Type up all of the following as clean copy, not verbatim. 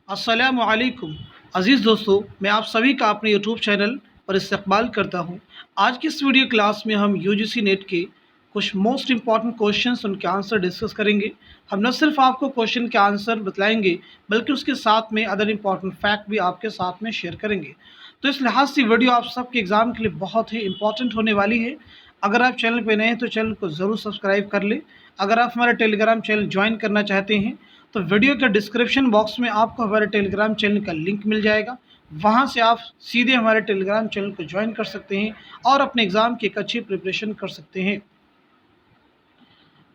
अस्सलामु अलैकुम अज़ीज़ दोस्तों, मैं आप सभी का अपने यूट्यूब चैनल पर इस्तकबाल करता हूं। आज की इस वीडियो क्लास में हम यूजीसी नेट के कुछ मोस्ट इंपॉर्टेंट क्वेश्चंस उनके आंसर डिस्कस करेंगे। हम न सिर्फ आपको क्वेश्चन के आंसर बतलाएंगे बल्कि उसके साथ में अदर इंपॉर्टेंट फैक्ट भी आपके साथ में शेयर करेंगे। तो इस लिहाज से वीडियो आप सबके एग्ज़ाम के लिए बहुत ही इंपॉर्टेंट होने वाली है। अगर आप चैनल पर नए हैं तो चैनल को ज़रूर सब्सक्राइब कर लें। अगर आप हमारा टेलीग्राम चैनल ज्वाइन करना चाहते हैं तो वीडियो के डिस्क्रिप्शन बॉक्स में आपको हमारे टेलीग्राम चैनल का लिंक मिल जाएगा। वहां से आप सीधे हमारे टेलीग्राम चैनल को ज्वाइन कर सकते हैं और अपने एग्ज़ाम की एक अच्छी प्रिपरेशन कर सकते हैं।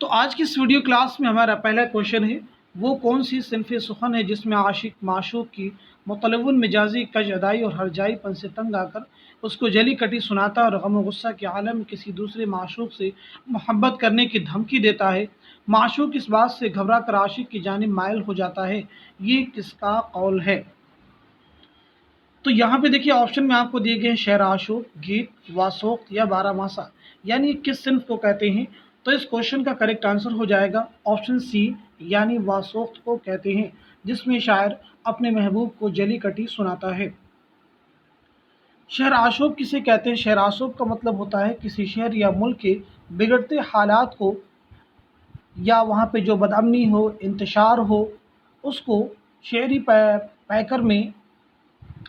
तो आज की इस वीडियो क्लास में हमारा पहला क्वेश्चन है, वो कौन सी सिनफ़ सुखन है जिसमें आशिक माशूक की मुतलव्वन मिजाजी कज अदाई और हरजाईपन से तंग आकर उसको जली कटी सुनाता और गम गुस्सा के आलम में किसी दूसरे माशूक से मोहब्बत करने की धमकी देता है। माशूक इस बात से घबरा कर आशिक की जानिब मायल हो जाता है। ये किसका कौल है? तो यहाँ पे देखिए ऑप्शन में आपको दिए गए हैं शेर आशूक, गीत, वासोक्त या बारामासा, यानी किस सिन्फ को कहते हैं। तो इस क्वेश्चन का करेक्ट आंसर हो जाएगा ऑप्शन सी, यानी वासोक्त को कहते हैं, जिसमें शायर अपने महबूब को जली कटी सुनाता है। शहर आशोब किसे कहते हैं? शहर आशोब का मतलब होता है किसी शहर या मुल्क के बिगड़ते हालात को या वहाँ पे जो बदअमनी हो, इंतशार हो, उसको शेरी पैकर में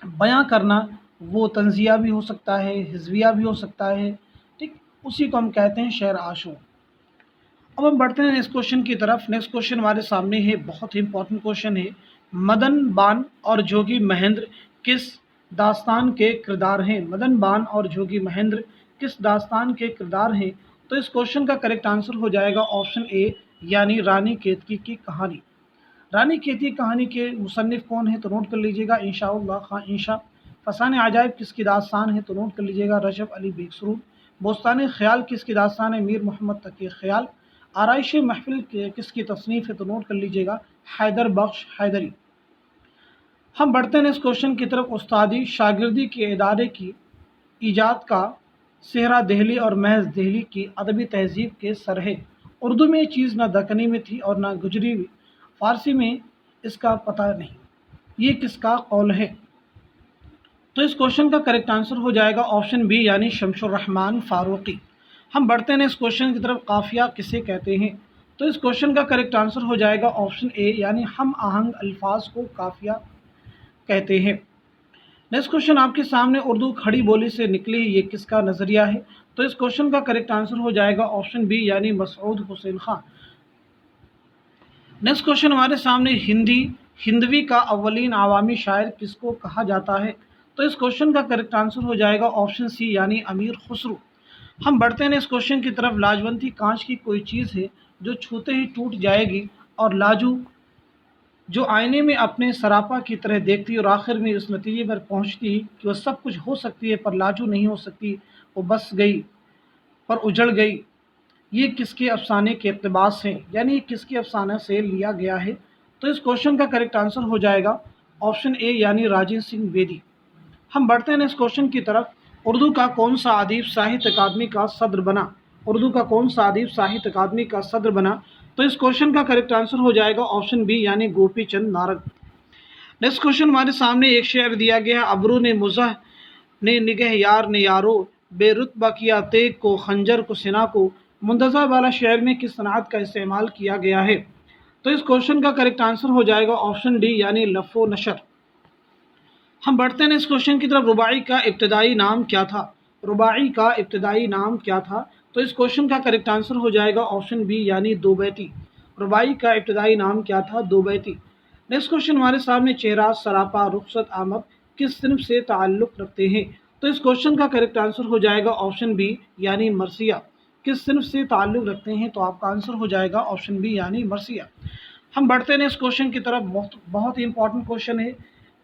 बयां करना। वो तंज़िया भी हो सकता है, हिज़्विया भी हो सकता है, ठीक, उसी को हम कहते हैं शेर आशूब। अब हम बढ़ते हैं नेक्स्ट क्वेश्चन की तरफ। नेक्स्ट क्वेश्चन हमारे सामने है, बहुत ही इंपॉर्टेंट क्वेश्चन है। मदन बान और जोगी महेंद्र किस दास्तान के किरदार हैं? मदन बान और जोगी महेंद्र किस दास्तान के किरदार हैं? तो इस क्वेश्चन का करेक्ट आंसर हो जाएगा ऑप्शन ए, यानी रानी केतकी की कहानी। रानी केतकी कहानी के मुसन्निफ कौन है? तो नोट कर लीजिएगा, इंशाअल्लाह खां इंशा। फसाने अजायब किसकी दास्तान है? तो नोट कर लीजिएगा, रजब अली बेगसरूर। बोस्तान ख्याल किसकी दास्तान है? मीर मोहम्मद तकी ख्याल। आराइश महफिल किसकी तसनीफ़ है? तो नोट कर लीजिएगा, हैदर बख्श हैदरी। हम बढ़ते हैं इस क्वेश्चन की तरफ। उस्तादी शागिर्दी के इदारे की ईजाद का सेहरा दहली और महज दहली की अदबी तहजीब के सर है। उर्दू में ये चीज़ ना दक्कनी में थी और ना गुजरी, फारसी में इसका पता नहीं। ये किसका कौल है? तो इस क्वेश्चन का करेक्ट आंसर हो जाएगा ऑप्शन बी, यानी शमशुर रहमान फारूकी। हम बढ़ते हैं इस क्वेश्चन की तरफ। काफिया किसे कहते हैं? तो इस क्वेश्चन का करेक्ट आंसर हो जाएगा ऑप्शन ए, यानी हम आहंग अल्फाज को काफिया कहते हैं। नेक्स्ट क्वेश्चन आपके सामने, उर्दू खड़ी बोली से निकली, ये किसका नज़रिया है? तो इस क्वेश्चन का करेक्ट आंसर हो जाएगा ऑप्शन बी, यानी मसऊद हुसैन खान। नेक्स्ट क्वेश्चन हमारे सामने, हिंदवी का अव्वलीन आवामी शायर किसको कहा जाता है? तो इस क्वेश्चन का करेक्ट आंसर हो जाएगा ऑप्शन सी, यानी अमीर खुसरो। हम बढ़ते हैं इस क्वेश्चन की तरफ। लाजवंती कांच की कोई चीज़ है जो छूते ही टूट जाएगी और लाजू जो आईने में अपने सरापा की तरह देखती और आखिर में उस नतीजे पर पहुंचती कि वह सब कुछ हो सकती है पर लाजू नहीं हो सकती, वो बस गई पर उजड़ गई। ये किसके अफसाने के इक़्तिबास हैं, यानी किसके अफसाने से लिया गया है? तो इस क्वेश्चन का करेक्ट आंसर हो जाएगा ऑप्शन ए, यानी राजेंद्र सिंह बेदी। हम बढ़ते हैं इस क्वेश्चन की तरफ। उर्दू का कौन सा अदीब साहित्य अकादमी का सदर बना? उर्दू का कौन सा अदीब साहित्य अकादमी का सदर बना? तो इस क्वेश्चन का करेक्ट आंसर हो जाएगा ऑप्शन बी, यानी गोपी चंद नारंग। नेक्स्ट क्वेश्चन हमारे सामने, एक शेर दिया गया है, अबरू ने मुज़ह ने निगह यार ने यारो, बेरुतबा किया तेग को खंजर को सिना को। मुंतज़ा वाला शेर में किस सनात का इस्तेमाल किया गया है? तो इस क्वेश्चन का करेक्ट आंसर हो जाएगा ऑप्शन डी, यानी लफ़ो नशर। हम बढ़ते हैं इस क्वेश्चन की तरफ। रुबाई का इब्तदाई नाम क्या था? रुबाई का इब्तदाई नाम क्या था? तो इस क्वेश्चन का करेक्ट आंसर हो जाएगा ऑप्शन बी, यानी दो बैती। रुबाई का इब्तदाई नाम क्या था? दो बैती। नेक्स्ट क्वेश्चन हमारे सामने, चेहरा, सरापा, रुखसत, आमद किस सिन्फ से ताल्लुक़ रखते हैं? तो इस क्वेश्चन का करेक्ट आंसर हो जाएगा ऑप्शन बी, यानी मरसिया। किस सिन्फ से ताल्लुक़ रखते हैं? तो आपका आंसर हो जाएगा ऑप्शन बी, यानी मरसिया। हम बढ़ते हैं इस क्वेश्चन की तरफ। बहुत ही इंपॉर्टेंट क्वेश्चन है।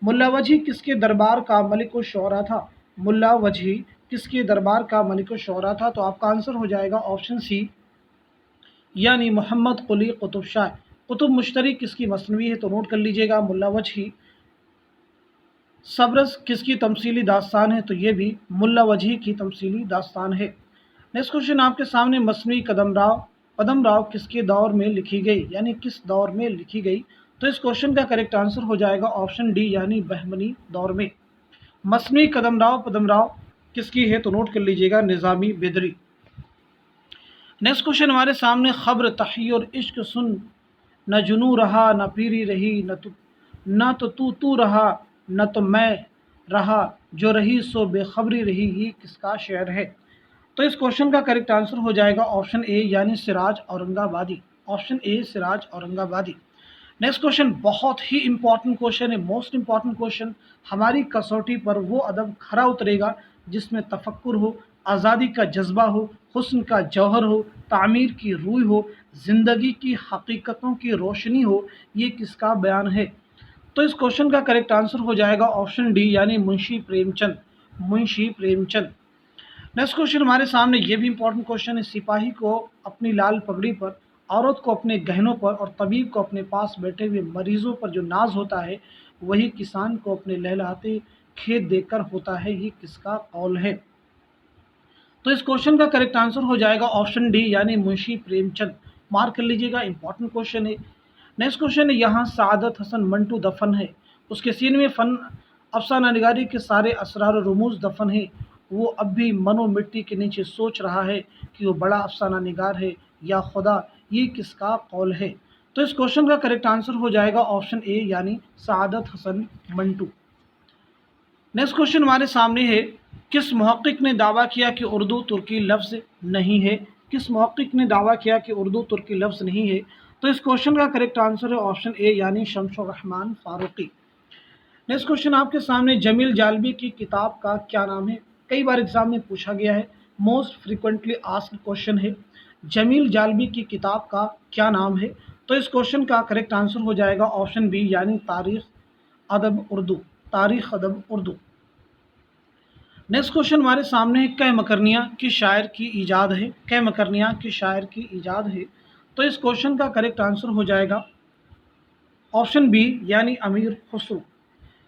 मुल्ला वजही किसके दरबार का मलिक शुरा था? मुल्ला वजही किसके दरबार का मलिक शुरा था? तो आपका आंसर हो जाएगा ऑप्शन सी, यानी मोहम्मद कुली कुतुब शाह। कुतुब मुश्तरी किसकी मसनवी है? तो नोट कर लीजिएगा, मुल्ला वजही। सब्रस किसकी तमसीली दास्तान है? तो ये भी मुल्ला वजही की तमसीली दास्तान है। नेक्स्ट क्वेश्चन आपके सामने, मसनवी कदम राव किसके दौर में लिखी गई, यानी किस दौर में लिखी गई? तो इस क्वेश्चन का करेक्ट आंसर हो जाएगा ऑप्शन डी यानी बहमनी दौर में। मसनवी कदमराव पदमराव किसकी है, तो नोट कर लीजिएगा निज़ामी बेदरी। नेक्स्ट क्वेश्चन हमारे सामने, खबर तही और इश्क सुन, न जुनू रहा न पीरी रही, न तो तू रहा न तो मैं रहा, जो रही सो बेखबरी रही, ये किसका शेर है। तो इस क्वेश्चन का करेक्ट आंसर हो जाएगा ऑप्शन ए यानी Siraj Aurangabadi. Option A Siraj Aurangabadi. Next question बहुत ही इंपॉर्टेंट क्वेश्चन है, मोस्ट इंपॉर्टेंट क्वेश्चन। हमारी कसौटी पर वो अदब खरा उतरेगा जिसमें तफक्कुर हो, आज़ादी का जज्बा हो, हुस्न का जौहर हो, तामीर की रूह हो, ज़िंदगी की हकीकतों की रोशनी हो, ये किसका बयान है। तो इस क्वेश्चन का करेक्ट आंसर हो जाएगा ऑप्शन डी यानी मुंशी प्रेमचंद। मुंशी प्रेमचंद। नेक्स्ट क्वेश्चन हमारे सामने, ये भी इंपॉर्टेंट क्वेश्चन है। सिपाही को अपनी लाल पगड़ी पर, औरत को अपने गहनों पर और तबीब को अपने पास बैठे हुए मरीजों पर जो नाज होता है, वही किसान को अपने लहलहाते खेत देखकर होता है, ये किसका कौल है। तो इस क्वेश्चन का करेक्ट आंसर हो जाएगा ऑप्शन डी यानी मुंशी प्रेमचंद। मार्क कर लीजिएगा, इंपॉर्टेंट क्वेश्चन है। नेक्स्ट क्वेश्चन है, यहाँ सादत हसन मंटू दफन है, उसके सीने में फ़न अफसाना निगारी के सारे असरार और रमूज दफन है, वो अब भी मनो मिट्टी के नीचे सोच रहा है कि वो बड़ा अफसाना निगार है या खुदा, ये किसका कौल है। तो इस क्वेश्चन का करेक्ट आंसर हो जाएगा ऑप्शन ए यानी सादत हसन मंटू। नेक्स्ट क्वेश्चन हमारे सामने है, किस मुहक्किक ने दावा किया कि उर्दू तुर्की लफ्ज़ नहीं है। किस मुहक्किक ने दावा किया कि उर्दू तुर्की लफ्ज़ नहीं है। तो इस क्वेश्चन का करेक्ट आंसर है ऑप्शन ए यानी शम्सुर रहमान फारूकी। नेक्स्ट क्वेश्चन आपके सामने, जमील जालबी की किताब का क्या नाम है। कई बार एग्जाम में पूछा गया है, मोस्ट फ्रीक्वेंटली आस्क्ड क्वेश्चन है, जमील जालबी की किताब का क्या नाम है। तो इस क्वेश्चन का करेक्ट आंसर हो जाएगा ऑप्शन बी यानी तारीख अदब उर्दू। तारीख अदब उर्दू। नेक्स्ट क्वेश्चन हमारे सामने है, कै मकरनिया किस शायर की ईजाद है। कै मकरनिया किस शायर की ईजाद है। तो इस क्वेश्चन का करेक्ट आंसर हो जाएगा ऑप्शन बी यानी अमीर खुसरो।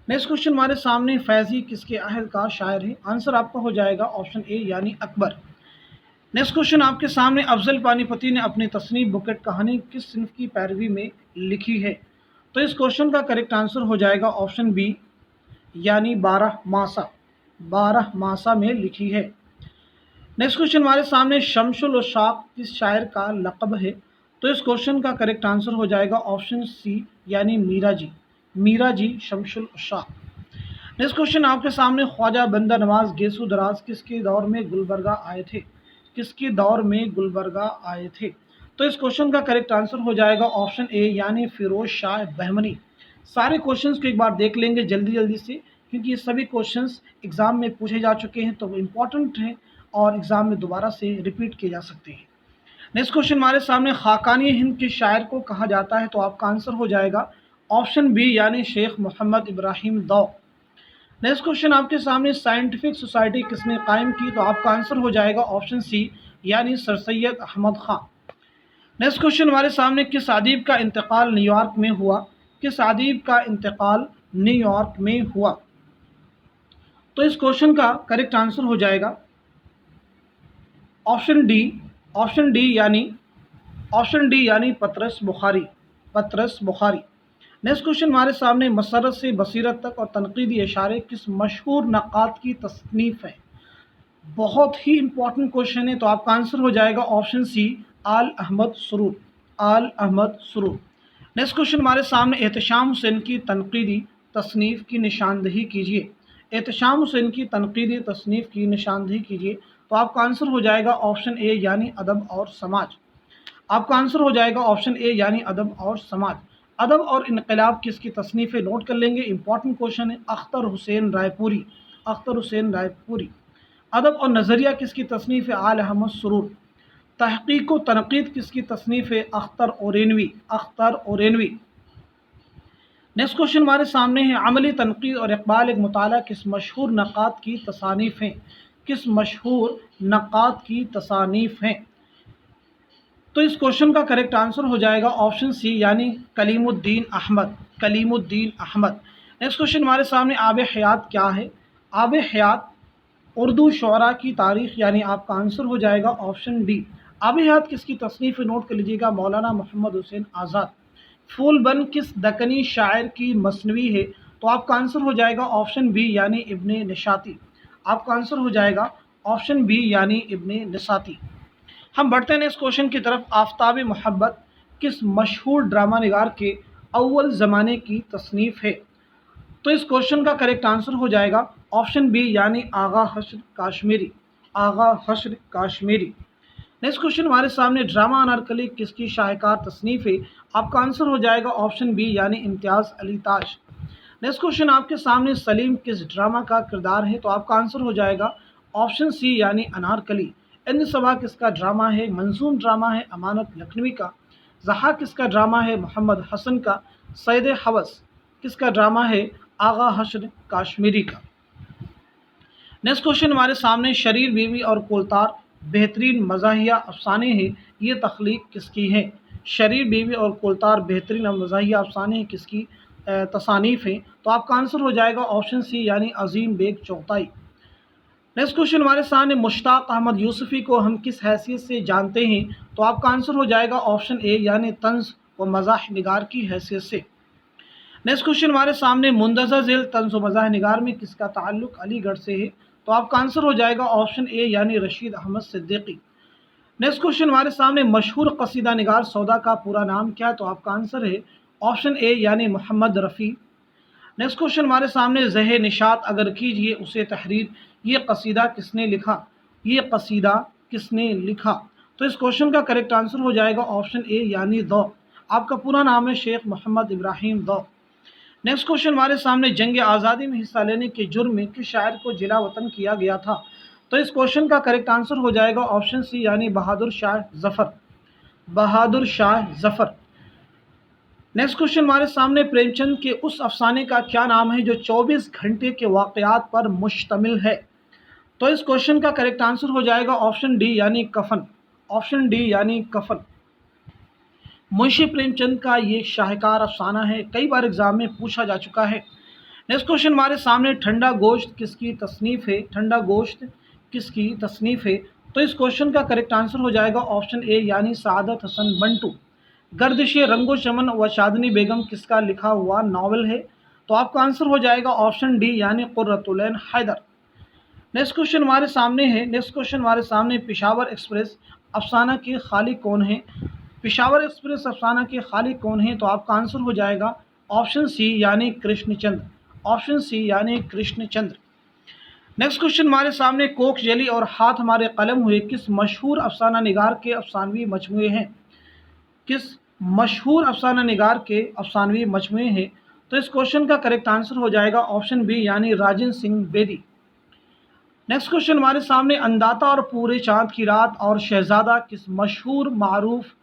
नेक्स्ट क्वेश्चन हमारे सामने, फैज़ी किसके अहल का शायर है। आंसर आपका हो जाएगा ऑप्शन ए यानी अकबर। नेक्स्ट क्वेश्चन आपके सामने, अफजल पानीपति ने अपनी तसनीफ बुकेट कहानी किस सिन्फ की पैरवी में लिखी है। तो इस क्वेश्चन का करेक्ट आंसर हो जाएगा ऑप्शन बी यानी 12 मासा। 12 मासा में लिखी है। नेक्स्ट क्वेश्चन हमारे सामने, शमसुल उशाक किस शायर का लक़ब है। तो इस क्वेश्चन का करेक्ट आंसर हो जाएगा ऑप्शन सी यानी मीरा जी। मीरा जी शमसुल उशाक। नेक्स्ट क्वेश्चन आपके सामने, ख्वाजा बंदा नवाज गेसू दराज किसके दौर में गुलबर्गा आए थे। किसके दौर में गुलबर्गा आए थे। तो इस क्वेश्चन का करेक्ट आंसर हो जाएगा ऑप्शन ए यानी फिरोज शाह बहमनी। सारे क्वेश्चंस को एक बार देख लेंगे जल्दी जल्दी से, क्योंकि ये सभी क्वेश्चंस एग्जाम में पूछे जा चुके हैं, तो वो इम्पॉर्टेंट हैं और एग्जाम में दोबारा से रिपीट किए जा सकते हैं। नेक्स्ट क्वेश्चन हमारे सामने, खाकानी हिंद के शायर को कहा जाता है। तो आपका आंसर हो जाएगा ऑप्शन बी यानी शेख मोहम्मद इब्राहिम दौ। नेक्स्ट क्वेश्चन आपके सामने, साइंटिफिक सोसाइटी किसने कायम की। तो आपका आंसर हो जाएगा ऑप्शन सी यानी sir Syed Ahmad Khan. Next question हमारे सामने, किस अदीब का इंतकाल न्यूयॉर्क में हुआ। किस अदीब का इंतकाल न्यूयॉर्क में हुआ। तो इस क्वेश्चन का करेक्ट आंसर हो जाएगा ऑप्शन डी। ऑप्शन डी यानी पतरस बुखारी। पतरस बुखारी। नेक्स्ट क्वेश्चन हमारे सामने, मसरत से बसीरत तक और तनकीदी इशारे किस मशहूर नक़ाद की तसनीफ़ है। बहुत ही इंपॉर्टेंट क्वेश्चन है। तो आपका आंसर हो जाएगा ऑप्शन सी आल अहमद सुरूर। आल अहमद सुरूर। नेक्स्ट क्वेश्चन हमारे सामने, एहतशाम हुसैन की तनकीदी तसनीफ़ की निशानदही कीजिए। एहतशाम हुसैन की तनकीदी तसनीफ़ की निशानदही कीजिए। तो आपका आंसर हो जाएगा ऑप्शन ए यानी अदब और समाज। आपका आंसर हो जाएगा ऑप्शन ए यानी अदब और समाज। अदब और इनकलाब किसकी तसनीफ़ें, नोट कर लेंगे, इंपॉर्टेंट क्वेश्चन है। अख्तर हुसैन रायपुरी। अख्तर हुसैन रायपुरी। अदब और नज़रिया किसकी तसनीफ़ है। आल अहमद सुरूर। तहक़ीक़ व तनक़ीद किसकी तसनीफ़ है। अख्तर ओरेनवी। अख्तर ओरेनवी। नेक्स्ट क्वेश्चन हमारे सामने है, अमली तनक़ीद और इक़बाल एक मुताला किस मशहूर नक़ाद की तसानीफ़ हैं। किस मशहूर नक़ाद की तसानीफ़ हैं। तो इस क्वेश्चन का करेक्ट आंसर हो जाएगा ऑप्शन सी यानी कलीमुद्दीन अहमद। कलीमुद्दीन अहमद। नेक्स्ट क्वेश्चन हमारे सामने, आब हयात क्या है। आब हयात उर्दू शुअरा की तारीख़, यानी आपका आंसर हो जाएगा ऑप्शन डी। आब हयात किसकी तसनीफ़, नोट कर लीजिएगा, मौलाना मोहम्मद हुसैन आज़ाद। फूल बन किस दक्कनी शायर की मसनवी है? तो आपका आंसर हो जाएगा ऑप्शन बी यानी इब्ने निशाती। आपका आंसर हो जाएगा ऑप्शन बी यानी इब्ने निशाती। हम बढ़ते हैं नेक्स्ट क्वेश्चन की तरफ। आफ्ताब मोहब्बत किस मशहूर ड्रामा निगार के अव्वल ज़माने की तसनीफ़ है? तो इस क्वेश्चन का करेक्ट आंसर हो जाएगा ऑप्शन बी यानी आगा हश्र काश्मीरी। आगा हश्र काश्मीरी। नेक्स्ट क्वेश्चन हमारे सामने, ड्रामा अनारकली किसकी शाहकार तसनीफ़ है? आपका आंसर हो जाएगा ऑप्शन बी यानी इम्तियाज़ अली ताज। नेक्स्ट क्वेश्चन आपके सामने, सलीम किस ड्रामा का किरदार है? तो आपका आंसर हो जाएगा ऑप्शन सी यानी अनारकली। इंद सबा किसका ड्रामा है? मंजूम ड्रामा है अमानत लखनवी का। जहा किसका ड्रामा है? मोहम्मद हसन का। सैद हवस किसका ड्रामा है? आगा हश्र काश्मीरी का। नेक्स्ट क्वेश्चन हमारे सामने, शरीर बीवी और कोलतार बेहतरीन मज़ाहिया अफसाने हैं, ये तख्लीक किसकी है? शरीर बीवी और कोलतार बेहतरीन मज़ाहिया अफसाने किसकी तसानीफ़ हैं? तो आपका आंसर हो जाएगा ऑप्शन सी यानी अजीम बेग चौथाई। नेक्स्ट क्वेश्चन हमारे सामने, मुश्ताक अहमद यूसुफ़ी को हम किस हैसियत से जानते हैं? तो आपका आंसर हो जाएगा ऑप्शन ए यानी तंज़ व मज़ाह निगार की हैसियत से। नेक्स्ट क्वेश्चन हमारे सामने, मुंदज़ा ज़ेल तंज़ व मज़ाह निगार में किसका ताल्लुक़ अलीगढ़ से है? तो आपका आंसर हो जाएगा ऑप्शन ए यानी रशीद अहमद सिद्दीकी। नेक्स्ट क्वेश्चन हमारे सामने, मशहूर कसीदा निगार सौदा का पूरा नाम क्या है? तो आपका आंसर है ऑप्शन ए यानी मोहम्मद रफ़ी। नेक्स्ट क्वेश्चन हमारे सामने, ज़हे निशात अगर कीजिए उसे तहरीर, ये कसीदा किसने लिखा? ये कसीदा किसने लिखा? तो इस क्वेश्चन का करेक्ट आंसर हो जाएगा ऑप्शन ए यानी दौ। आपका पूरा नाम है शेख मोहम्मद इब्राहिम दौ। नेक्स्ट क्वेश्चन हमारे सामने, जंग आज़ादी में हिस्सा लेने के जुर्म में किस शायर को जिला वतन किया गया था? तो इस क्वेश्चन का करेक्ट आंसर हो जाएगा ऑप्शन सी यानी बहादुर शाह जफ़र। बहादुर शाह जफ़र। नेक्स्ट क्वेश्चन हमारे सामने, प्रेमचंद के उस अफसाने का क्या नाम है जो 24 घंटे के वाक़यात पर मुश्तमिल है? तो इस क्वेश्चन का करेक्ट आंसर हो जाएगा ऑप्शन डी यानी कफन। ऑप्शन डी यानी कफन। मुंशी प्रेमचंद का ये शाहकार अफसाना है, कई बार एग्जाम में पूछा जा चुका है। नेक्स्ट क्वेश्चन हमारे सामने, ठंडा गोश्त किसकी तसनीफ़ है? ठंडा गोश्त किसकी तसनीफ़ है? तो इस क्वेश्चन का करेक्ट आंसर हो जाएगा ऑप्शन ए यानी सादत हसन मंटू। गर्दिश रंगो चमन व चांदनी बेगम किसका लिखा हुआ नावल है? तो आपका आंसर हो जाएगा ऑप्शन डी यानी कुर्रतुल ऐन हैदर। नेक्स्ट क्वेश्चन हमारे सामने है, नेक्स्ट क्वेश्चन हमारे सामने, पिशावर एक्सप्रेस अफसाना के खालिक कौन है? पिशावर एक्सप्रेस अफसाना के खालिक कौन है? तो आपका आंसर हो जाएगा ऑप्शन सी यानी कृष्णचंद्र। ऑप्शन सी यानी कृष्णचंद्र। नेक्स्ट क्वेश्चन हमारे सामने, कोक जली और हाथ हमारे कलम हुए किस मशहूर अफसाना निगार के अफसानवी मजमूए हैं? किस मशहूर अफसाना निगार के अफसानवी मजमूए हैं? तो इस क्वेश्चन का करेक्ट आंसर हो जाएगा ऑप्शन बी यानी राजन सिंह बेदी। नेक्स्ट क्वेश्चन हमारे सामने, अंदाता और पूरे चांद की रात और शहजादा किस मशहूर मारूफ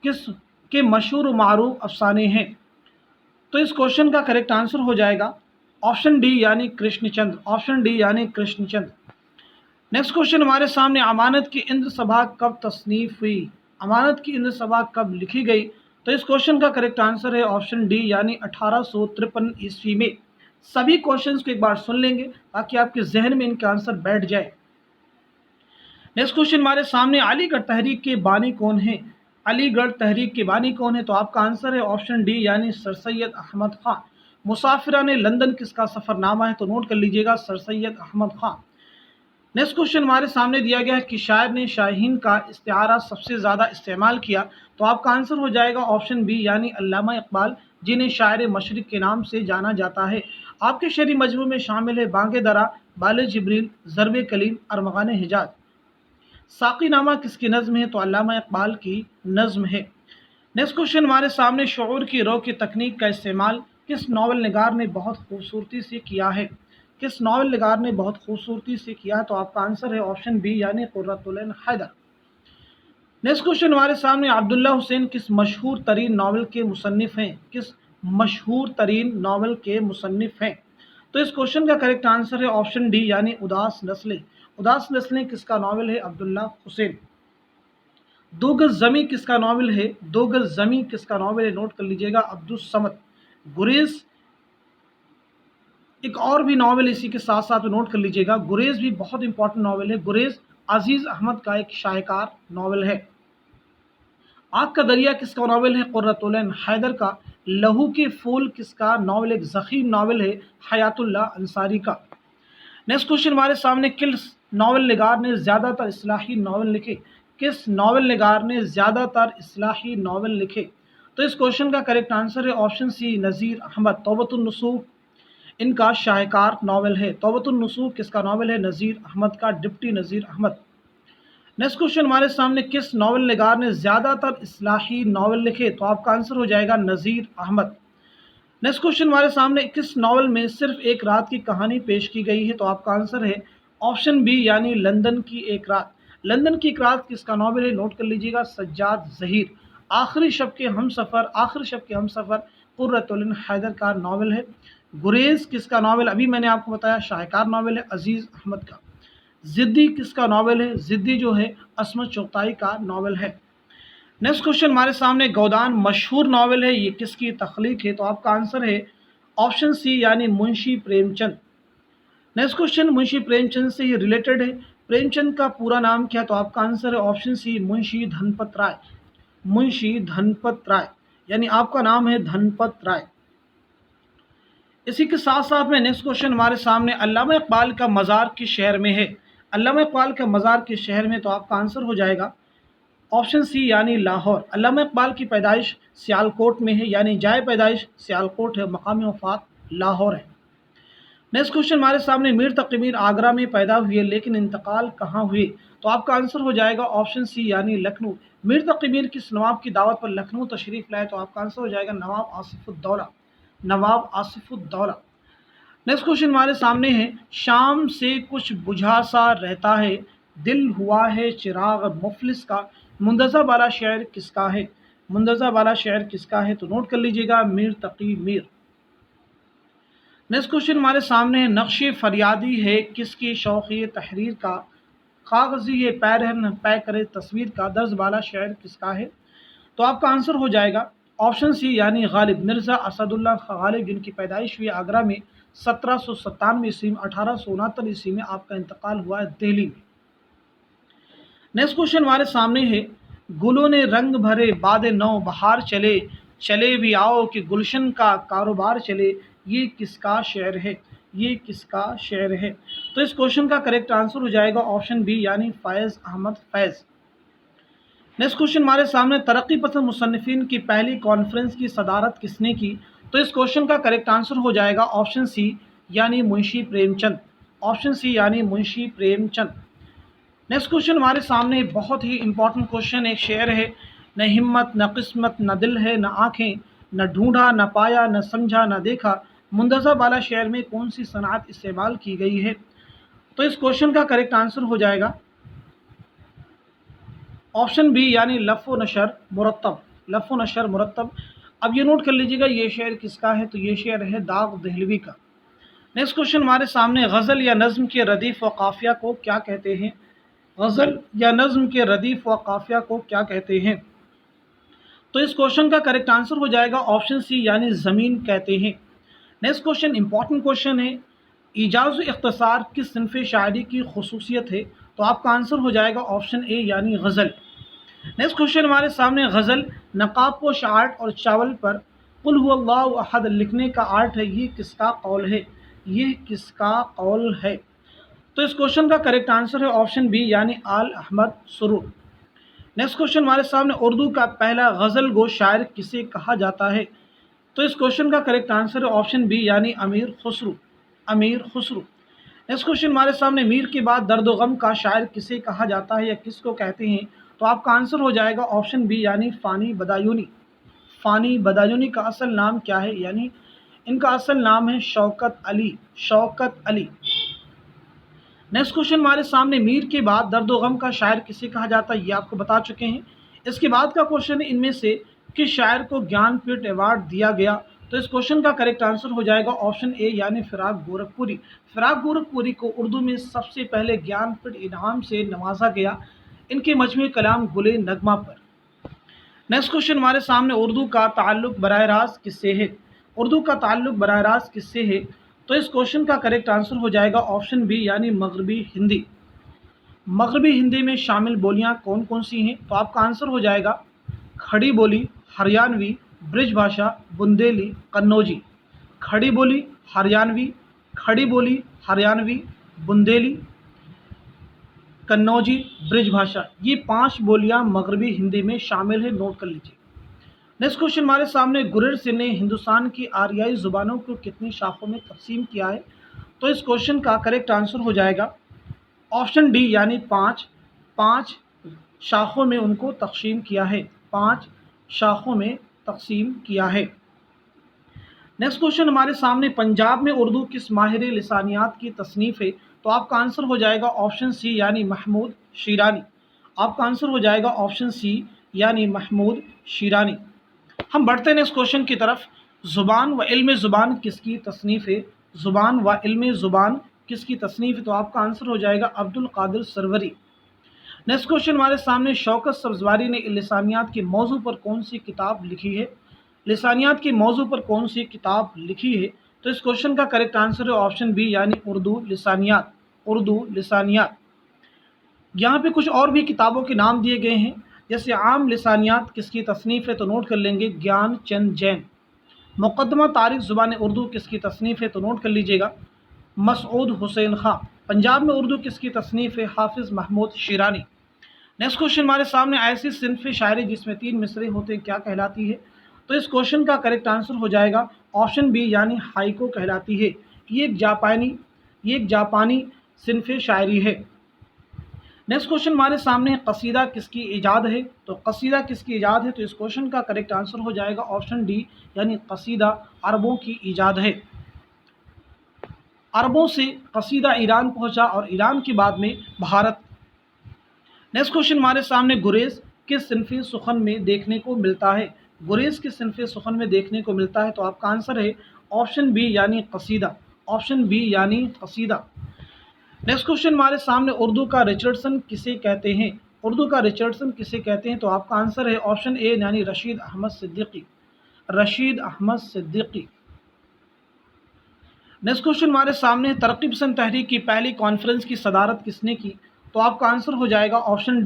अफसाने हैं? तो इस क्वेश्चन का करेक्ट आंसर हो जाएगा ऑप्शन डी यानी कृष्णचंद्र। ऑप्शन डी यानी कृष्णचंद्र। नेक्स्ट क्वेश्चन हमारे सामने, अमानत की इंद्र सभा कब तसनीफ हुई? अमानत की इंद्र सभा कब लिखी गई? तो इस क्वेश्चन का करेक्ट आंसर है ऑप्शन डी यानी 1853 ईस्वी में। सभी क्वेश्चंस को एक बार सुन लेंगे ताकि आपके जहन में इनका आंसर बैठ जाए। नेक्स्ट क्वेश्चन हमारे सामने, अलीगढ़ तहरीक के बानी कौन है? अलीगढ़ तहरीक के बानी कौन है? तो आपका आंसर है ऑप्शन डी यानी सर सैयद अहमद खान। मुसाफिरा ने लंदन किसका सफ़रनामा है? तो नोट कर लीजिएगा, sir Syed Ahmad Khan. Next question हमारे सामने दिया गया है कि शायर ने शाहीन का इस्तिआरा सबसे ज़्यादा इस्तेमाल किया। तो आपका आंसर हो जाएगा ऑप्शन बी यानी अल्लामा इकबाल, जिन्हें शायर मशरिक के नाम से जाना जाता है। आपके शेरी मजमू में शामिल है बांगे दरा, बाले जिब्रील, ज़रब कलीम, अरमगान हिजाज। साकी नामा किसकी नज़्म है? तो अल्लामा इकबाल की नज़्म है। नेक्स्ट क्वेश्चन हमारे सामने, शऊर की रो की तकनीक का इस्तेमाल किस नावल निगार ने बहुत खूबसूरती से किया है? किस नावल निगार ने बहुत खूबसूरती से किया है? तो आपका आंसर है ऑप्शन बी यानी कुर्रतुल ऐन हैदर। नेक्स्ट क्वेश्चन हमारे सामने, अब्दुल्ला हुसैन किस मशहूर तरीन नावल के मुसन्निफ हैं? किस मशहूर तरीन नावल के मुसन्निफ हैं? तो इस क्वेश्चन का करेक्ट आंसर है ऑप्शन डी यानी उदास नस्लें। उदास नस्लें किसका नावल है? अब्दुल्ला हुसैन। दो गज ज़मी किसका नावल है? दो गज ज़मी किसका नावल है? नोट कर लीजिएगा, अब्दुस समद। गुरेज एक और भी नावल इसी के साथ साथ नोट कर लीजिएगा, गुरेज भी बहुत इंपॉर्टेंट नावल है। गुरेज अजीज़ अहमद का एक शाहकार नावल है। आग का दरिया किसका नावल है? कुर्रतुल ऐन हैदर का। लहू के फूल किसका नावल? एक ज़ख़ीम नावल है हयातुल्लाह अंसारी का। नेक्स्ट क्वेश्चन हमारे सामने, किस नावल निगार ने ज़्यादातर इस्लाही नावल लिखे? किस नावल निगार ने ज़्यादातर इस्लाही नावल लिखे? तो इस क्वेश्चन का करेक्ट आंसर है ऑप्शन सी, नज़ीर अहमद। तौबतुन नसूह इनका शाहकार नावल है। तौबतुन नसूह किसका नावल है? नज़ीर अहमद का, डिप्टी नज़ीर अहमद। नेक्स्ट क्वेश्चन हमारे सामने, किस नावल निगार ने ज़्यादातर इस्लाही नावल लिखे? तो आपका आंसर हो जाएगा नज़ीर अहमद। नेक्स्ट क्वेश्चन हमारे सामने, किस नावल में सिर्फ एक रात की कहानी पेश की गई है? तो आपका आंसर है ऑप्शन बी, यानी लंदन की एक रात। लंदन की एक रात किसका नावल है? नोट कर लीजिएगा, सज्जाद ज़हीर। आखिरी शब के हमसफ़र कुर्रतुल ऐन हैदर का नावल है। गुरेज किसका नावल? अभी मैंने आपको बताया शाहकार नावल है अजीज़ अहमद का। ज़िद्दी किसका नावल है? ज़िद्दी जो है असमत चुगताई का नावल है। नेक्स्ट क्वेश्चन हमारे सामने, गोदान मशहूर नावल है, ये किसकी तख्लीक है? तो आपका आंसर है ऑप्शन सी, यानी मुंशी प्रेमचंद। नेक्स्ट क्वेश्चन मुंशी प्रेमचंद से ही रिलेटेड है। प्रेमचंद का पूरा नाम क्या? तो आपका आंसर है ऑप्शन सी, मुंशी धनपत राय। मुंशी धनपत राय, यानी आपका नाम है धनपत राय। इसी के साथ साथ में नेक्स्ट क्वेश्चन हमारे सामने, अल्लामा इकबाल का मज़ार किस शहर में है? अल्लामा इकबाल का मज़ार किस शहर में? तो आपका आंसर हो जाएगा ऑप्शन सी, यानी लाहौर। अल्लामा इकबाल की पैदाइश सियालकोट में है, यानी जाए पैदाइश सियालकोट है, मकाम वफ़ात लाहौर है। नेक्स्ट क्वेश्चन हमारे सामने, मीर तक़ी मीर आगरा में पैदा हुए लेकिन इंतकाल कहाँ हुए? तो आपका आंसर हो जाएगा ऑप्शन सी, यानी लखनऊ। मीर तक़ी मीर किस नवाब की दावत पर लखनऊ तशरीफ़ लाए? तो आपका आंसर हो जाएगा नवाब आसिफ़ुद्दौला। नवाब आसिफ़ुद्दौला। नेक्स्ट क्वेश्चन हमारे सामने है, शाम से कुछ बुझा सा रहता है, दिल हुआ है चिराग मुफलिस का। मुंतज़ा वाला शेर किसका है? मुंतज़ा वाला शेर किसका है? तो नोट कर लीजिएगा, मीर तक़ी मीर। नेक्स्ट क्वेश्चन हमारे सामने है, नक्श फरियादी है किसकी शौक़ी तहरीर का? कागज़ी ये पैरहन पै करे तस्वीर का। दर्ज वाला शेर किसका है? तो आपका आंसर हो जाएगा ऑप्शन सी, यानी गालिब। मिर्ज़ा असदुल्ला गालिब, जिनकी पैदाइश हुई आगरा में 1797 ईस्वी में, 1869 ईस्वी में आपका इंतकाल हुआ है दिल्ली में। नेक्स्ट क्वेश्चन हमारे सामने है, गुलों ने रंग भरे बाद नौ बहार चले, चले भी आओ कि गुलशन का कारोबार चले। ये किसका शेर है? ये किसका शेर है? तो इस क्वेश्चन का करेक्ट आंसर हो जाएगा ऑप्शन बी, यानी फैज़ अहमद फैज़। नेक्स्ट क्वेश्चन हमारे सामने, तरक्की पसंद मुसन्निफिन की पहली कॉन्फ्रेंस की सदारत किसने की? तो इस क्वेश्चन का करेक्ट आंसर हो जाएगा ऑप्शन सी, यानी मुंशी प्रेमचंद। ऑप्शन सी, यानी मुंशी प्रेमचंद। नेक्स्ट क्वेश्चन हमारे सामने बहुत ही इंपॉर्टेंट क्वेश्चन, एक शेर है, न हिम्मत न किस्मत न दिल है न आँखें, न ढूंढा न पाया न समझा न देखा। मुंतज़ा वाला शेर में कौन सी सनात इस्तेमाल की गई है? तो इस क्वेश्चन का करेक्ट आंसर हो जाएगा ऑप्शन बी, यानी लफ़ नशर मुरत्तब। लफ़ नशर मुरत्तब। अब ये नोट कर लीजिएगा, ये शेर किसका है? तो ये शेर है दाग दहलवी का। नेक्स्ट क्वेश्चन हमारे सामने, गज़ल या नज़्म के रदीफ़ व काफ़िया को क्या कहते हैं? गज़ल या नज़्म के रदीफ़ व काफ़िया को क्या कहते हैं? तो इस क्वेश्चन का करेक्ट आंसर हो जाएगा ऑप्शन सी, यानी ज़मीन कहते हैं। नेक्स्ट क्वेश्चन इंपॉर्टेंट क्वेश्चन है, इजाज़ व इख्तिसार किस सिन्फ़ शायरी की खुसूसियत है? तो आपका आंसर हो जाएगा ऑप्शन ए, यानी गज़ल। नेक्स्ट क्वेश्चन हमारे सामने, गज़ल नक़ाब पोश आर्ट और चावल पर कुल हुवल्लाहु अहद लिखने का आर्ट है, ये किसका कौल है? ये किसका कौल है? तो इस क्वेश्चन का करेक्ट आंसर है ऑप्शन बी, यानी आल अहमद सुरूर। नेक्स्ट क्वेश्चन हमारे सामने, उर्दू का पहला गज़ल गो शायर किसे कहा जाता है? तो इस क्वेश्चन का करेक्ट आंसर है ऑप्शन बी, यानी अमीर खुसरू। अमीर खुसरू। नेक्स्ट क्वेश्चन हमारे सामने, मीर के बाद दर्द व गम का शायर किसे कहा जाता है या किसको कहते हैं? तो आपका आंसर हो जाएगा ऑप्शन बी, यानी फ़ानी बदायूनी। फ़ानी बदायूनी का असल नाम क्या है? यानी इनका असल नाम है शौकत अली। शौकत अली। नेक्स्ट क्वेश्चन हमारे सामने, मीर के बाद दर्द व गम का शायर किसे कहा जाता है? ये आपको बता चुके हैं। इसके बाद का क्वेश्चन है, इनमें से किस शायर को ज्ञानपीठ अवार्ड दिया गया? तो इस क्वेश्चन का करेक्ट आंसर हो जाएगा ऑप्शन ए, यानी फ़िराक गोरखपुरी। फ़िराक गोरखपुरी को उर्दू में सबसे पहले ज्ञानपीठ इनाम से नवाजा गया, इनके मजमूई कलाम गुले नगमा पर। नेक्स्ट क्वेश्चन हमारे सामने, उर्दू का ताल्लुक़ बराह रास्त किससे है? उर्दू का ताल्लुक़ बराह रास्त किससे है? तो इस क्वेश्चन का करेक्ट आंसर हो जाएगा ऑप्शन बी, यानी मगरबी हिंदी। मगरबी हिंदी में शामिल बोलियां कौन कौन सी हैं? तो आपका आंसर हो जाएगा खड़ी बोली, हरियाणवी, ब्रिज भाषा, बुंदेली, कन्नौजी। खड़ी बोली, हरियाणवी, खड़ी बोली, हरियाणवी, बुंदेली, कन्नौजी, ब्रिज भाषा, ये 5 बोलियां मगरबी हिंदी में शामिल है, नोट कर लीजिए। नेक्स्ट क्वेश्चन हमारे सामने, गुरिल्स ने हिंदुस्तान की आर्याई जुबानों को कितनी शाखों में तकसीम किया है? तो इस क्वेश्चन का करेक्ट आंसर हो जाएगा ऑप्शन डी यानी 5। 5 शाखों में उनको तकसीम किया है, 5 शाखों में तकसीम किया है। नेक्स्ट क्वेश्चन हमारे सामने, पंजाब में उर्दू किस माहिर लिसानियात की तसनीफ़ है? तो आपका आंसर हो जाएगा ऑप्शन सी यानी महमूद शीरानी। आपका आंसर हो जाएगा ऑप्शन सी यानी महमूद शीरानी। हम बढ़ते हैं नेक्स्ट क्वेश्चन की तरफ। ज़ुबान व इल्म ज़ुबान किसकी तसनीफ़ है? ज़ुबान व इल्म ज़ुबान किसकी तसनीफ़ है? तो आपका आंसर हो जाएगा अब्दुल कादिर सरवरी। नेक्स्ट क्वेश्चन हमारे सामने, शौकत सब्ज़वारी ने लिसानियात के मौजू पर कौन सी किताब लिखी है? लिसानियात के मौजू पर कौन सी किताब लिखी है? तो इस क्वेश्चन का करेक्ट आंसर है ऑप्शन बी यानी उर्दू लिसानियात। उर्दू लिसानियात। यहाँ पे कुछ और भी किताबों के नाम दिए गए हैं, जैसे आम लिसानियात किसकी तसनीफ़ है? तो नोट कर लेंगे, ज्ञान चंद जैन। मुक़द्दमा तारीख़ ज़ुबान उर्दू किसकी तसनीफ़ है? तो नोट कर लीजिएगा, मसऊद हुसैन खां। पंजाब में उर्दू किसकी तसनीफ़ है? हाफिज़ महमूद शीरानी। नेक्स्ट क्वेश्चन हमारे सामने, ऐसी सिन्फ़ शायरी जिसमें 3 मिसरे होते क्या कहलाती है? तो इस क्वेश्चन का करेक्ट आंसर हो जाएगा ऑप्शन बी यानी हाइको कहलाती है। ये एक जापानी सिन्फ़ शायरी है। नेक्स्ट क्वेश्चन हमारे सामने, कसीदा किसकी ईजाद है? तो कसीदा किसकी ईजाद है? तो इस क्वेश्चन का करेक्ट आंसर हो जाएगा ऑप्शन डी यानी कसीदा अरबों की ईजाद है। अरबों से कसीदा ईरान पहुंचा और ईरान के बाद में भारत। नेक्स्ट क्वेश्चन हमारे सामने, गुरेज किस सिन्फ़ सुखन में देखने को मिलता है? गुरेज किस सिन्फ़ सुखन में देखने को मिलता है? तो आपका आंसर है ऑप्शन बी यानी कसीदा। ऑप्शन बी यानी कसीदा। नेक्स्ट क्वेश्चन हमारे सामने, उर्दू का रिचर्डसन किसे कहते हैं? उर्दू का रिचर्डसन किसे कहते हैं? तो आपका आंसर है ऑप्शन ए यानी रशीद अहमद सिद्दीकी। रशीद अहमद सिद्दीकी। नेक्स्ट क्वेश्चन हमारे सामने, तरक्की पसंद तहरीक की पहली कॉन्फ्रेंस की सदारत किसने की? तो आपका आंसर हो जाएगा ऑप्शन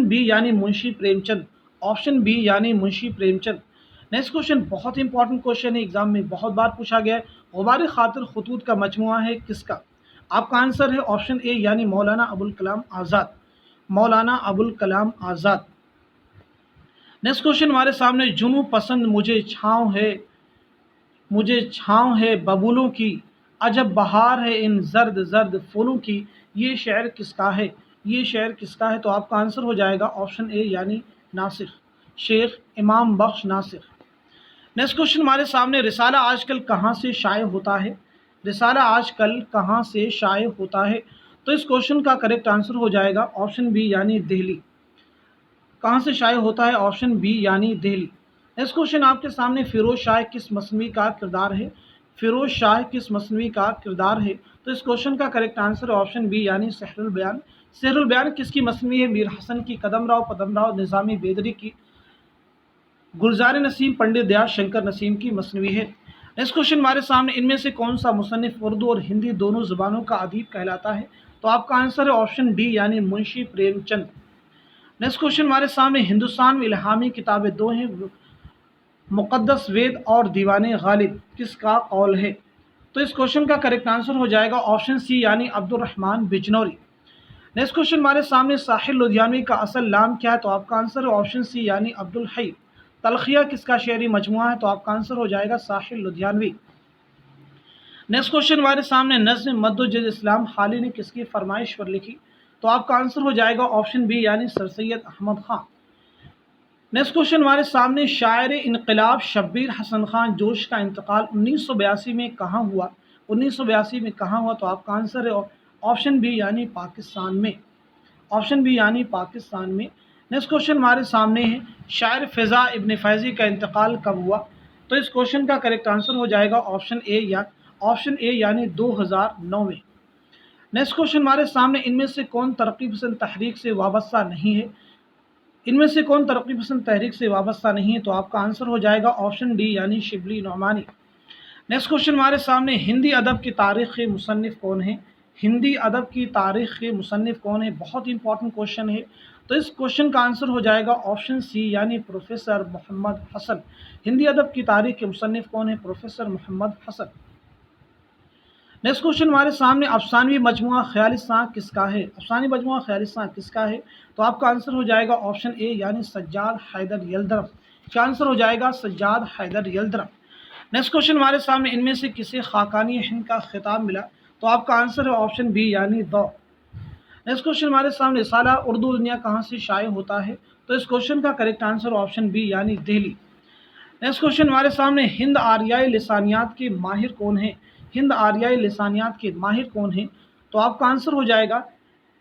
बी यानी मुंशी प्रेमचंद। ऑप्शन बी यानी मुंशी प्रेमचंद। नेक्स्ट क्वेश्चन बहुत इंपॉर्टेंट क्वेश्चन है, एग्जाम में बहुत बार पूछा गया है। गुबार खातिर खतूत का मजमुआ है किसका? आपका आंसर है ऑप्शन ए यानी मौलाना अबुल कलाम आज़ाद। मौलाना अबुल कलाम आज़ाद। नेक्स्ट क्वेश्चन हमारे सामने, जुनू पसंद मुझे छाँव है बबूलों की, अजब बहार है इन जर्द जर्द फूलों की, ये शेर किसका है? ये शेर किसका है? तो आपका आंसर हो जाएगा ऑप्शन ए यानी नासिर, शेख इमाम बख्श नासिर। नेक्स्ट क्वेश्चन हमारे सामने, रिसाला आजकल कहाँ से शाये होता है? रिसाला आजकल कहाँ से शाये होता है? तो इस क्वेश्चन का करेक्ट आंसर हो जाएगा ऑप्शन बी यानी दिल्ली। कहाँ से शाये होता है? ऑप्शन बी यानी दिल्ली। नेक्स्ट क्वेश्चन आपके सामने, फिरोज शाह किस मसनवी का किरदार है? फिरोज शाह किस मसनवी का किरदार है? तो इस क्वेश्चन का करेक्ट आंसर है ऑप्शन बी यानी सहरुल बयान। सहरुल बयान किसकी मसनवी है? मीर हसन की, कदम राव निज़ामी बेदरी की, गुलजार नसीम, पंडित दयाल शंकर नसीम की मसनवी है। नेक्स्ट क्वेश्चन हमारे सामने, इनमें से कौन सा मुसन्निफ उर्दू और हिंदी दोनों ज़ुबानों का अदीब कहलाता है? तो आपका आंसर है ऑप्शन डी यानी मुंशी प्रेमचंद। नेक्स्ट क्वेश्चन हमारे सामने, हिंदुस्तान में इल्हामी किताबें 2 हैं, मुक़द्दस वेद और दीवान गालिब, किसका कौल है? तो इस क्वेश्चन का करेक्ट आंसर हो जाएगा ऑप्शन सी यानी अब्दुल रहमान बिजनौरी। नेक्स्ट क्वेश्चन हमारे सामने, साहिर लुधियानवी का असल नाम क्या है? तो आपका आंसर है ऑप्शन सी यानी अब्दुल हई। तलखिया किसका शेरी मजमुआ है? तो आपका आंसर हो जाएगा साहिर लुधियानवी। नेक्स्ट क्वेश्चन हमारे सामने, नज़्म मद्दुल इस्लाम हाली ने किसकी फरमाइश पर लिखी? तो आपका आंसर हो जाएगा ऑप्शन बी यानी सर सैयद अहमद खां। नेक्स्ट क्वेश्चन हमारे सामने, शायर इनकलाब शब्बीर हसन खान जोश का इंतकाल 1982 में कहाँ हुआ? 1982 में कहाँ हुआ? तो आपका आंसर है ऑप्शन बी यानी पाकिस्तान में। ऑप्शन बी यानी पाकिस्तान में। नेक्स्ट क्वेश्चन हमारे सामने है, शायर फ़िज़ा इब्न फ़ैज़ी का इंतकाल कब हुआ? तो इस क्वेश्चन का करेक्ट आंसर हो जाएगा ऑप्शन ए यानी 2009 में। नेक्स्ट क्वेश्चन हमारे सामने, इनमें से कौन तरक्की पसंद तहरीक से वाबस्ता नहीं है? इनमें से कौन तरक्की पसंद तहरीक से वाबस्ता नहीं है? तो आपका आंसर हो जाएगा ऑप्शन डी यानी शिबली नौमानी। नेक्स्ट क्वेश्चन हमारे सामने, हिंदी अदब की तारीख़ के मुसन्निफ़ कौन है? हिंदी अदब की तारीख़ के मुसन्निफ़ कौन है? बहुत इंपॉर्टेंट क्वेश्चन है। तो इस क्वेश्चन का आंसर हो जाएगा ऑप्शन सी यानी प्रोफेसर मोहम्मद हसन। हिंदी अदब की तारीख के मुसन्निफ कौन है? Professor Mohammad Hasan. Next question हमारे सामने, अफसानवी मजमुआ ख्यालिस्तां किसका है? अफसानी मजमुआ ख्यालिस्तां किसका है? तो आपका आंसर हो जाएगा ऑप्शन ए यानी सज्जाद हैदर यल्दरम। क्या आंसर हो जाएगा? सज्जाद हैदर यल्दरम। नेक्स्ट क्वेश्चन हमारे सामने, इनमें से किसे खाकानी हिंद का खिताब मिला? तो आपका आंसर है ऑप्शन बी यानी द। नेक्स्ट क्वेश्चन हमारे सामने, रिसाला उर्दू दुनिया कहाँ से शाये होता है? तो इस क्वेश्चन का करेक्ट आंसर ऑप्शन बी यानी दिल्ली। नेक्स्ट क्वेश्चन हमारे सामने, हिंद आर्याई लिसानियात के माहिर कौन है? हिंद आर्याई लिसानियात के माहिर कौन है? तो आपका आंसर हो जाएगा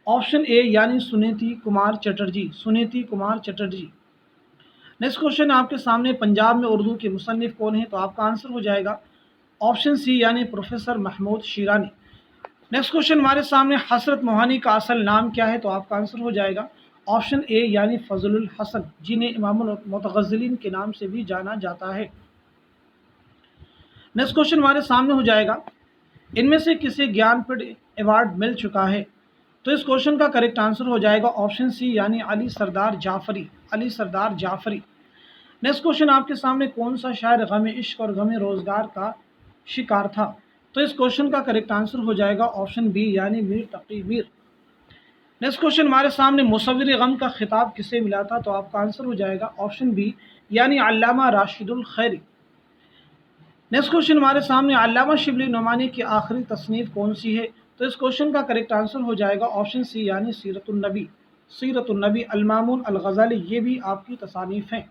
ऑप्शन ए यानी सुनीति कुमार चटर्जी। सुनीति कुमार चटर्जी। नेक्स्ट क्वेश्चन आपके सामने, पंजाब में उर्दू के मुसन्निफ कौन है? तो आपका आंसर हो जाएगा ऑप्शन सी यानी professor Mahmood Shirani. Next question हमारे सामने, हसरत मोहानी का असल नाम क्या है? तो आपका आंसर हो जाएगा ऑप्शन ए यानी फजलुल हसन, जिन्हें इमामुल मुतगज़्ज़लिन के नाम से भी जाना जाता है। नेक्स्ट क्वेश्चन हमारे सामने हो जाएगा, इनमें से किसे ज्ञानपीठ अवार्ड मिल चुका है? तो इस क्वेश्चन का करेक्ट आंसर हो जाएगा ऑप्शन सी यानी अली सरदार जाफरी। अली सरदार जाफरी। नेक्स्ट क्वेश्चन आपके सामने, कौन सा शायर गम इश्क और गम रोजगार का शिकार था? तो इस क्वेश्चन का करेक्ट आंसर हो जाएगा ऑप्शन बी यानी मीर तकी मीर। नेक्स्ट क्वेश्चन हमारे सामने, मुसव्विर गम का खिताब किसे मिला था? तो आपका आंसर हो जाएगा ऑप्शन बी यानी अल्लामा राशिदुल खैरी। नेक्स्ट क्वेश्चन हमारे सामने, अल्लामा शिबली नोमानी की आखिरी तसनीफ कौन सी है? तो इस क्वेश्चन का करेक्ट आंसर हो जाएगा ऑप्शन सी यानी सीरतुन नबी। सीरतुन नबी अल मामून अल गज़ाली, ये भी आपकी तसानीफ हैं।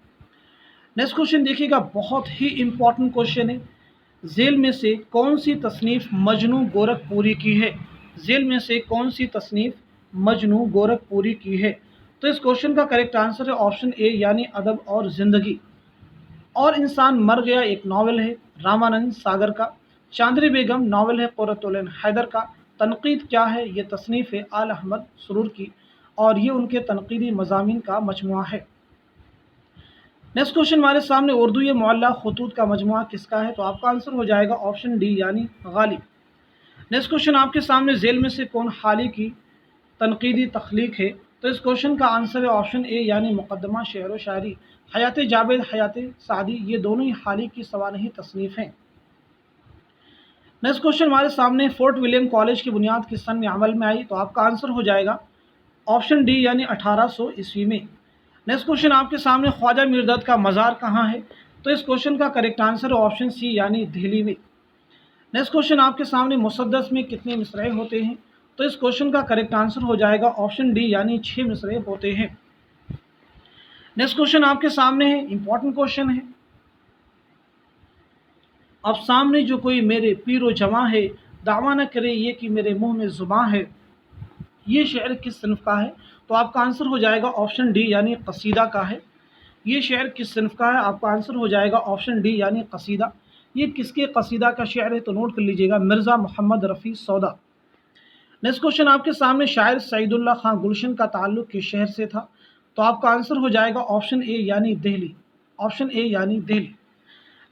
नेक्स्ट क्वेश्चन देखिएगा, बहुत ही इंपॉर्टेंट क्वेश्चन है। झेल में से कौन सी तसनीफ मजनू गोरखपुरी की है? झेल में से कौन सी तसनीफ मजनू गोरखपुरी की है? तो इस क्वेश्चन का करेक्ट आंसर है ऑप्शन ए यानी अदब और ज़िंदगी। और इंसान मर गया एक नावल है रामानंद सागर का। चांदनी बेगम नावल है क़ुर्रतुल ऐन हैदर का। तनकीद क्या है? ये तसनीफ़ है आल अहमद सुरूर की, और ये उनके तनकीदी मज़ामीन का मजमुआ है। नेक्स्ट क्वेश्चन हमारे सामने, उर्दू ये मुअल्ला खतूत का मजमुआ किसका है? तो आपका आंसर हो जाएगा ऑप्शन डी यानी गालिब। नेक्स्ट क्वेश्चन आपके सामने, झेल में से कौन हाली की तनकीदी तख्लीक है? तो इस क्वेश्चन का आंसर है ऑप्शन ए यानी मुकदमा शेर व शायरी। हयात जावेद, हयात सादी, ये दोनों ही हाली की सवानही तसनीफ हैं। नेक्स्ट क्वेश्चन हमारे सामने, फोर्ट विलियम कॉलेज की बुनियाद किस सन में अमल में आई? तो आपका आंसर हो जाएगा ऑप्शन डी यानी 1800 ईस्वी में। नेक्स्ट क्वेश्चन आपके सामने, ख्वाजा मीरदर्द का मज़ार कहाँ है? तो इस क्वेश्चन का करेक्ट आंसर है ऑप्शन सी यानी दिल्ली में। नेक्स्ट क्वेश्चन आपके सामने, मुसद्दस में कितने मिसरे होते हैं? तो इस क्वेश्चन का करेक्ट आंसर हो जाएगा ऑप्शन डी यानी 6 मिसरे होते हैं। नेक्स्ट क्वेश्चन आपके सामने है, इंपॉर्टेंट क्वेश्चन है। अब सामने जो कोई मेरे पीरो जवां है, दावा न करे ये कि मेरे मुंह में जुबां है, ये शेर किस सिन्फ का है? तो आपका आंसर हो जाएगा ऑप्शन डी यानी कसीदा का है। ये शेर किस सिन्फ का है? आपका आंसर हो जाएगा ऑप्शन डी यानी कसीदा। ये किसके कसीदा का शेर है? तो नोट कर लीजिएगा, मिर्ज़ा मोहम्मद रफ़ी सौदा। नेक्स्ट क्वेश्चन आपके सामने, शायर सईदुल्लाह खां गुलशन का ताल्लुक किस शहर से था? तो आपका आंसर हो जाएगा ऑप्शन ए यानी दिल्ली। ऑप्शन ए यानी दिल्ली।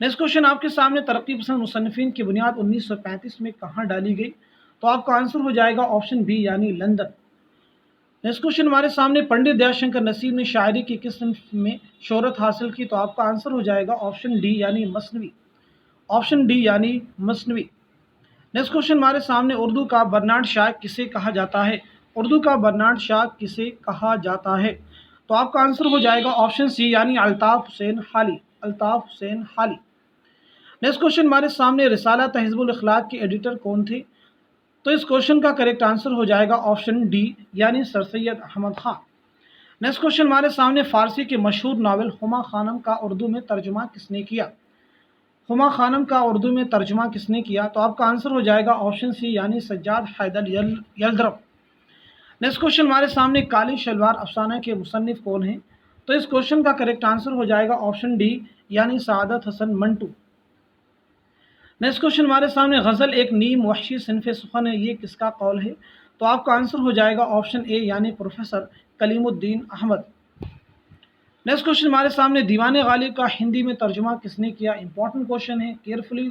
नेक्स्ट क्वेश्चन आपके सामने, तरक्की पसंद मुसन्निफिन की बुनियाद 1935 में कहाँ डाली गई? तो आपका आंसर हो जाएगा ऑप्शन बी यानी लंदन। नेक्स्ट क्वेश्चन हमारे सामने, पंडित दयाशंकर नसीब ने शायरी की किस सिन्फ में शोहरत हासिल की? तो आपका आंसर हो जाएगा ऑप्शन डी यानी मसनवी। ऑप्शन डी यानी मसनवी। नेक्स्ट क्वेश्चन हमारे सामने, उर्दू का बर्नार्ड शाह किसे कहा जाता है? उर्दू का बर्नार्ड शाह किसे कहा जाता है? तो आपका आंसर हो जाएगा ऑप्शन सी यानी अल्ताफ हुसैन हाली। अल्ताफ हुसैन हाली। नेक्स्ट क्वेश्चन हमारे सामने, रिसाला तहज़्बुल अखलाक के एडिटर कौन थे? तो इस क्वेश्चन का करेक्ट आंसर हो जाएगा ऑप्शन डी यानी sir Syed Ahmad Khan. Next question हमारे सामने, फ़ारसी के मशहूर नावल हुमा खानम का उर्दू में तर्जुमा किसने किया? हुमा खानम का उर्दू में तर्जुमा किसने किया? तो आपका आंसर हो जाएगा ऑप्शन सी यानी सज्जाद हैदर यल्दरम। नेक्स्ट क्वेश्चन हमारे सामने, काली शलवार अफसाना के मुसन्निफ कौन है? तो इस क्वेश्चन का करेक्ट आंसर हो जाएगा ऑप्शन डी यानी सादत हसन मंटू। नेक्स्ट क्वेश्चन हमारे सामने, गज़ल एक नीम वहशी सिन्फ़े सुखन है, ये किसका कौल है? तो आपका आंसर हो जाएगा ऑप्शन ए यानी professor Kaleemuddin Ahmad. Next question हमारे सामने, दीवाने गालिब का हिंदी में तर्जुमा किसने किया? इंपॉर्टेंट क्वेश्चन है, केयरफुली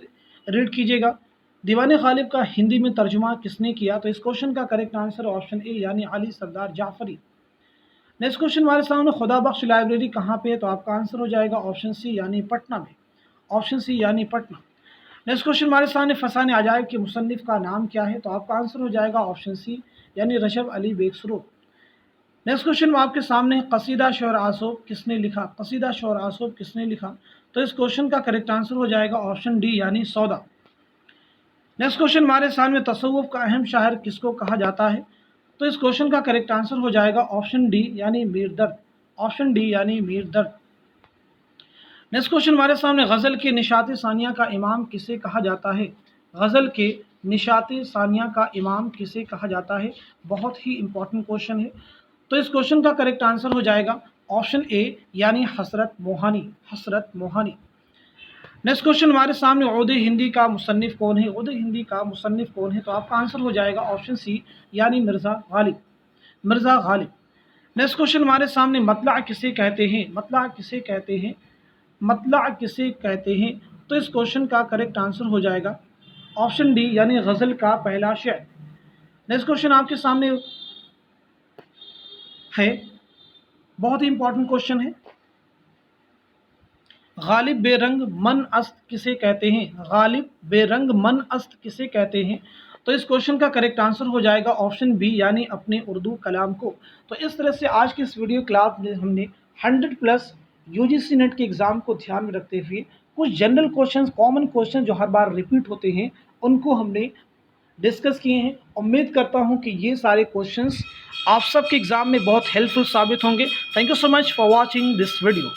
रीड कीजिएगा। दीवाने गालिब का हिंदी में तर्जुमा किसने किया? तो इस क्वेश्चन का करेक्ट आंसर ऑप्शन ए यानी अली सरदार जाफरी। नेक्स्ट क्वेश्चन हमारे सामने, खुदा बख्श लाइब्रेरी कहाँ पे है? तो आपका आंसर हो जाएगा ऑप्शन सी यानी पटना में, ऑप्शन सी यानी पटना। नेक्स्ट क्वेश्चन हमारे सामने, फसाने अजायब के मुसन्निफ का नाम क्या है? तो आपका आंसर हो जाएगा ऑप्शन सी यानी रशब अली बेगसरो। नेक्स्ट क्वेश्चन आपके सामने, कसीदा शौर आसोब किसने लिखा? कसीदा शौर आसोब किसने लिखा? तो इस क्वेश्चन का करेक्ट आंसर हो जाएगा ऑप्शन डी यानी सौदा। नेक्स्ट क्वेश्चन हमारे सामने, तसव्वुफ का अहम शायर किसको कहा जाता है? तो इस क्वेश्चन का करेक्ट आंसर हो जाएगा ऑप्शन डी यानी मीर दर्द, ऑप्शन डी यानी मीर दर्द। नेक्स्ट क्वेश्चन हमारे सामने, गज़ल के निशात सानिया का इमाम किसे कहा जाता है? गज़ल के निशात सानिया का इमाम किसे कहा जाता है? बहुत ही इंपॉर्टेंट क्वेश्चन है। तो इस क्वेश्चन का करेक्ट आंसर हो जाएगा ऑप्शन ए यानी हसरत मोहानी, हसरत मोहानी। नेक्स्ट क्वेश्चन हमारे सामने, उर्दू हिंदी का मुसन्निफ कौन है? उर्दू हिंदी का मुसन्निफ कौन है? तो आपका आंसर हो जाएगा ऑप्शन सी यानी मिर्ज़ा गालिब, मिर्ज़ा गालिब। नेक्स्ट क्वेश्चन हमारे सामने, मतला किसे कहते हैं? मतला किसे कहते हैं? मतला किसे कहते हैं? तो इस क्वेश्चन का करेक्ट आंसर हो जाएगा ऑप्शन डी यानी गज़ल का पहला शेर। नेक्स्ट क्वेश्चन आपके सामने है, बहुत ही इंपॉर्टेंट क्वेश्चन है, गालिब बेरंग मन अस्त किसे कहते हैं? गालिब बेरंग मन अस्त किसे कहते हैं? तो इस क्वेश्चन का करेक्ट आंसर हो जाएगा ऑप्शन बी यानी अपने उर्दू कलाम को। तो इस तरह से आज की इस वीडियो क्लास में हमने 100+ यूजीसी नेट के एग्ज़ाम को ध्यान में रखते हुए कुछ जनरल क्वेश्चंस, कॉमन क्वेश्चन जो हर बार रिपीट होते हैं, उनको हमने डिस्कस किए हैं। उम्मीद करता हूं कि ये सारे क्वेश्चंस आप सबके एग्ज़ाम में बहुत हेल्पफुल साबित होंगे। Thank you so much for watching this video.